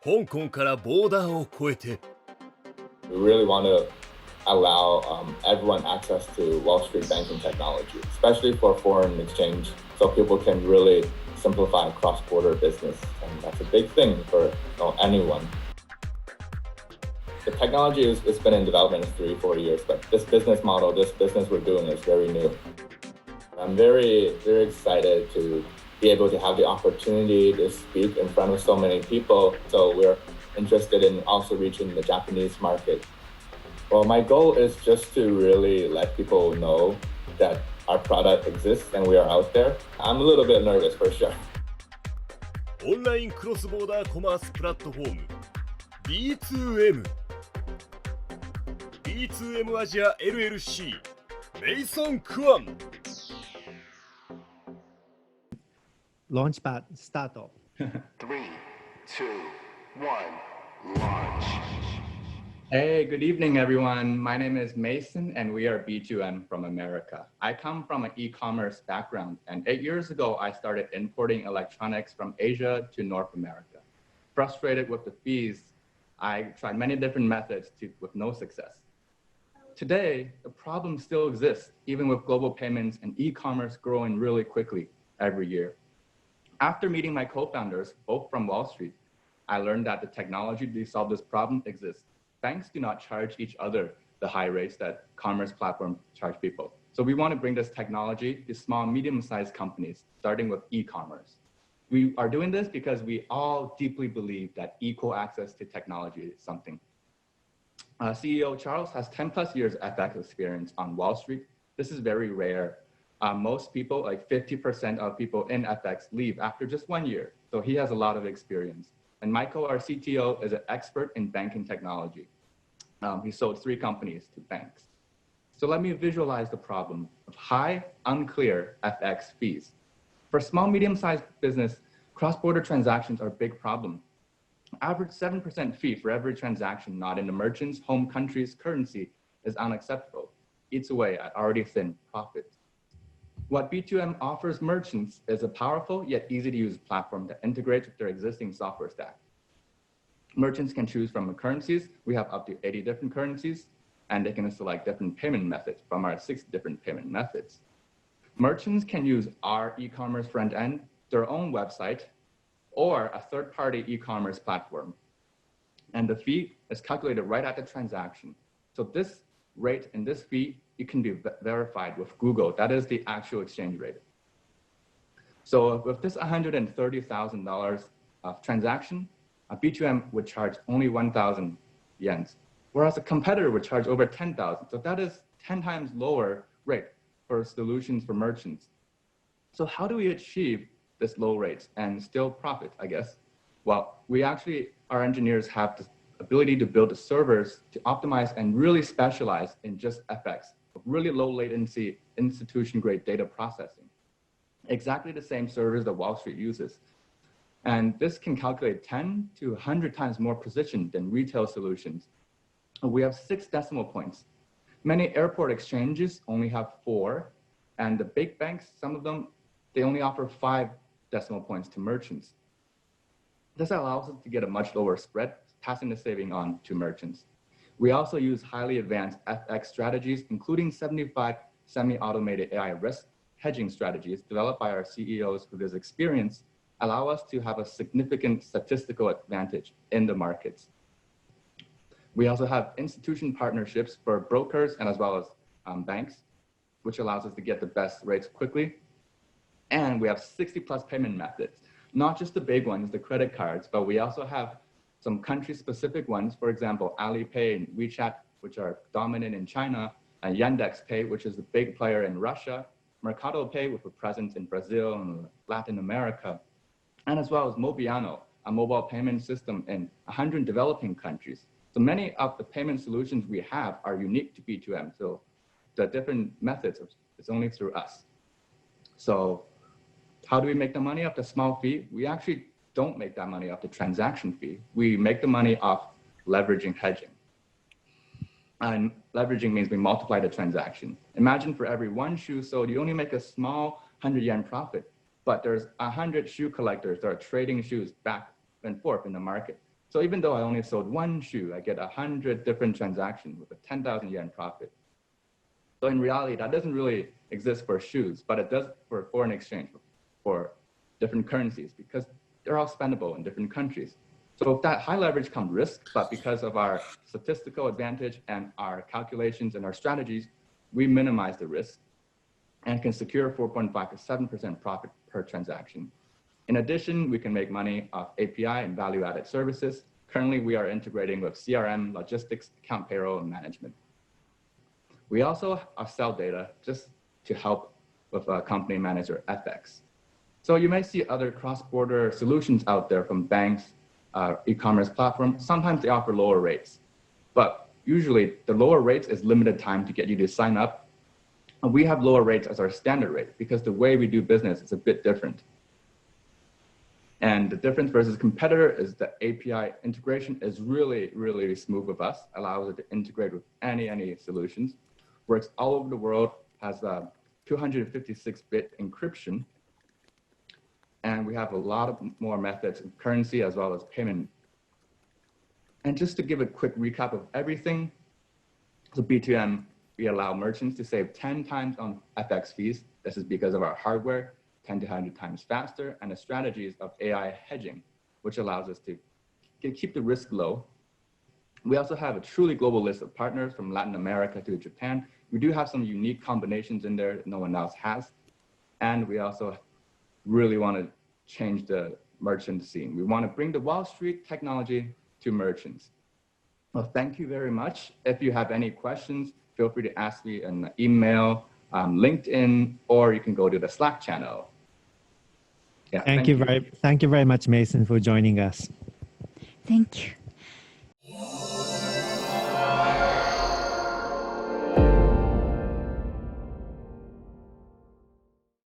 香港からボーダーを越えて We really want to allow everyone access to Wall Street banking technology, especially for foreign exchange, so people can really simplify cross-border business. And that's a big thing for anyone. The technology has been in development for 3-4 years, but this business model, this business we're doing is very new. I'm very, very excited to be able to have the opportunity to speak in front of so many people. So we're interested in also reaching the Japanese market. Well, my goal is just to really let people know that our product exists and we are out there. I'm a little bit nervous for sure. オンラインクロスボーダーコマースプラットフォーム B2M B2M アジア LLC メイソン・クワン LAUNCHPAD スタート。3, 2, 1, launch. Hey, good evening, everyone. My name is Mason, and we are B2M from America. I come from an e-commerce background, and 8 years ago, I started importing electronics from Asia to North America. Frustrated with the fees, I tried many different methods with no success. Today, the problem still exists, even with global payments and e-commerce growing really quickly every year. After meeting my co-founders, both from Wall Street, I learned that the technology to solve this problem exists. Banks do not charge each other the high rates that commerce platforms charge people. So we want to bring this technology to small, medium-sized companies, starting with e-commerce. We are doing this because we all deeply believe that equal access to technology is something. CEO Charles has 10 plus years FX experience on Wall Street. This is very rare. Most people, like 50% of people in FX leave after just 1 year. So he has a lot of experience. And Michael, our CTO, is an expert in banking technology. He sold 3 companies to banks. So let me visualize the problem of high, unclear FX fees. For small, medium-sized business, cross-border transactions are a big problem. Average 7% fee for every transaction not in the merchant's home country's currency is unacceptable. Eats away at already thin profits. What B2M offers merchants is a powerful yet easy-to-use platform that integrates with their existing software stack. Merchants can choose from the currencies. We have up to 80 different currencies, and they can select different payment methods from our 6 different payment methods. Merchants can use our e-commerce front end, their own website, or a third-party e-commerce platform. And the fee is calculated right at the transaction. So this rate and this fee, it can be verified with Google. That is the actual exchange rate. So with this $130,000 of transaction, a B2M would charge only 1,000 yens, whereas a competitor would charge over 10,000. So that is 10 times lower rate for solutions for merchants. So how do we achieve this low rates and still profit, I guess? Well, our engineers have the ability to build the servers to optimize and really specialize in just FX, really low latency, institution-grade data processing. Exactly the same servers that Wall Street uses. And this can calculate 10 to 100 times more precision than retail solutions. We have 6 decimal points. Many airport exchanges only have 4, and the big banks, some of them, they only offer 5 decimal points to merchants. This allows us to get a much lower spread, passing the saving on to merchants. We also use highly advanced FX strategies, including 75 semi-automated AI risk hedging strategies developed by our CEOs with this experience, allow us to have a significant statistical advantage in the markets. We also have institution partnerships for brokers and as well as banks, which allows us to get the best rates quickly. And we have 60 plus payment methods, not just the big ones, the credit cards, but we also have some country-specific ones. For example, Alipay and WeChat, which are dominant in China, and Yandex Pay, which is the big player in Russia, Mercado Pay with a presence in Brazil and Latin America, and as well as Mobiano, a mobile payment system in 100 developing countries. So many of the payment solutions we have are unique to B2M. So the different methods, it's only through us. So how do we make the money off the small fee? We actually don't make that money off the transaction fee. We make the money off leveraging hedging. And leveraging means we multiply the transaction. Imagine for every 1 shoe sold, you only make a small 100 yen profit, but there's 100 shoe collectors that are trading shoes back and forth in the market. So even though I only sold one shoe, I get 100 different transactions with a 10,000 yen profit. So in reality, that doesn't really exist for shoes, but it does for foreign exchange, for different currencies, because they're all spendable in different countries. So with that high leverage comes risk, but because of our statistical advantage and our calculations and our strategies, we minimize the risk and can secure 4.5 to 7% profit per transaction. In addition, we can make money off API and value-added services. Currently, we are integrating with CRM, logistics, account payroll, and management. We also sell data just to help with a company manager FX. So you may see other cross-border solutions out there from banks, e-commerce platforms. Sometimes they offer lower rates, but usually the lower rates is limited time to get you to sign up. And we have lower rates as our standard rate because the way we do business is a bit different. And the difference versus competitor is the API integration is really, really smooth with us, allows it to integrate with any solutions, works all over the world, has a 256-bit encryption, and we have a lot of more methods of currency as well as payment. And just to give a quick recap of everything, so B2M, we allow merchants to save 10 times on FX fees. This is because of our hardware, 10 to 100 times faster, and the strategies of AI hedging, which allows us to keep the risk low. We also have a truly global list of partners from Latin America to Japan. We do have some unique combinations in there that no one else has. And we also really want to change the merchant scene. We want to bring the Wall Street technology to merchants. Well, thank you very much. If you have any questions, feel free to ask me in the email, LinkedIn, or you can go to the Slack channel. Yeah, thank you very much, Mason, for joining us. Thank you.